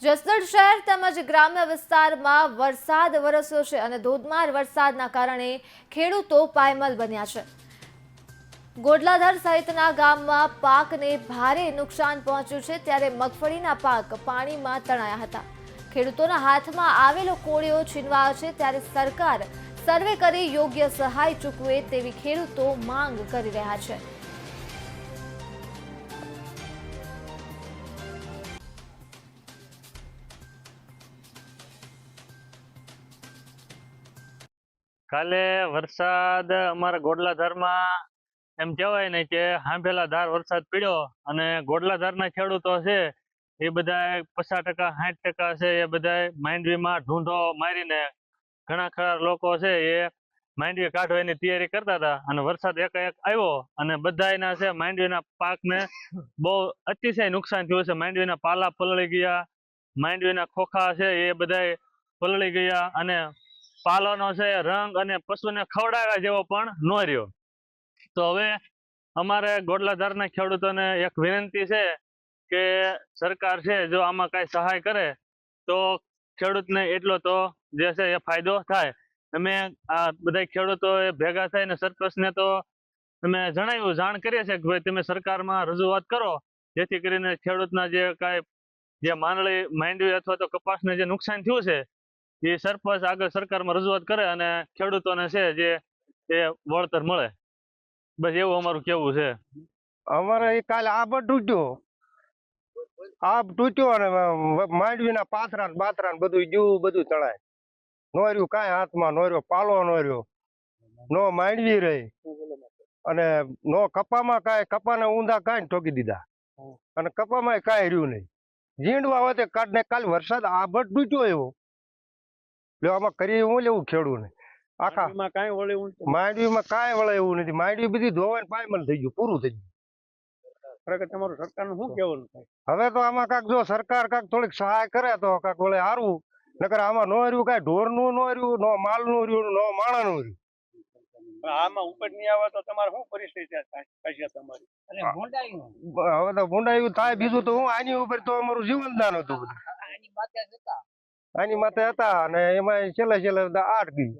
જસદણ શહેર તેમજ ગ્રામ્ય વિસ્તારમાં વરસાદ વરસ્યો છે અને ધોધમાર વરસાદના કારણે ખેડૂતો પાયમાલ બન્યા છે। ગોડલાધર સહિતના ગામમાં પાકને ભારે નુકસાન પહોંચ્યું છે, ત્યારે મગફળીના પાક પાણીમાં તણાયા હતા। ખેડૂતોના હાથમાં આવેલો કોળિયો છીનવાયો છે, ત્યારે સરકાર સર્વે કરી યોગ્ય સહાય ચૂકવે તેવી ખેડૂતો માંગ કરી રહ્યા છે। કાલે વરસાદ અમારા ગોડલાધારમાં એમ કહેવાય ને કે હાંભેલા ધાર વરસાદ પડ્યો અને ગોડલાધારના ખેડૂતો છે એ બધા 50% 60% છે એ બધા માંડવીમાં ઢૂંઢો મારીને ઘણા ખરા લોકો છે એ માંડવી કાઢવાની તૈયારી કરતા હતા અને વરસાદ એકાએક આવ્યો અને બધાયના છે માંડવીના પાકને બહુ અતિશય નુકસાન થયું છે। માંડવીના પાલા પલળી ગયા, માંડવીના ખોખા છે એ બધાય પલળી ગયા અને પાલોનો છે રંગ અને પશુને ખવડાવ્યા જેવો પણ ન રહ્યો। તો હવે અમારે ગોડલાધારના ખેડૂતોને એક વિનંતી છે કે સરકાર છે જો આમાં કાંઈ સહાય કરે તો ખેડૂતને એટલો તો જે છે એ ફાયદો થાય। અમે આ બધા ખેડૂતો ભેગા થઈને સરપંચને તો અમે જણાવ્યું, જાણ કરીએ છીએ કે ભાઈ તમે સરકારમાં રજૂઆત કરો, જેથી કરીને ખેડૂતના જે કાંઈ જે માંડવી અથવા તો કપાસને જે નુકસાન થયું છે એ સરપંચ આગળ સરકારમાં રજૂઆત કરે અને ખેડૂતોને છે જે એ વળતર મળે। બસ એવું અમારું કેવું છે। અમારે કાલે આબ તૂટ્યો અને માંડવીના પાથરા ને બાથરા ને બધું જીવું બધું તણાય, નો રહ્યું કાંઈ હાથમાં, નો રહ્યો પાલો, નો રહ્યો નો માંડવી રહી અને નો કપામાં કાંઈ, કપાને ઊંધા કાંઈ ઠોકી દીધા અને કપામાં કાંઈ રહ્યું નહીં। ઝીંડવા હોય કાઢને કાલે વરસાદ આભટ તૂટ્યો એવો આમાં કરી હું લેવું ખેડૂને આખા માંડવીમાં કાંઈ વળે એવું નથી। માંડવી બધી ધોવાઈને પાયમાલ થઈ ગયું, પૂરું થઈ ગયું। તમારું સરકારનું શું કહેવાનું થાય? હવે તો આમાં કાંક જો સરકાર કાંક થોડીક સહાય કરે તો કાંક વળે સારું, નકર આમાં નો રહ્યું કાંઈ ઢોરનું નો રહ્યું, નો માલનું રહ્યું, નો માણાનું રહ્યું। આમાં ઉપર નહીં આવે તો તમારે શું પરિસ્થિતિ થશે તમારી? હવે તો ભૂંડાયું થાય, બીજું તો હું આની ઉપર તો અમારું જીવનદાન હતું બધું, આની માથે હતા અને એમાં છેલ્લે 8 ગઈ।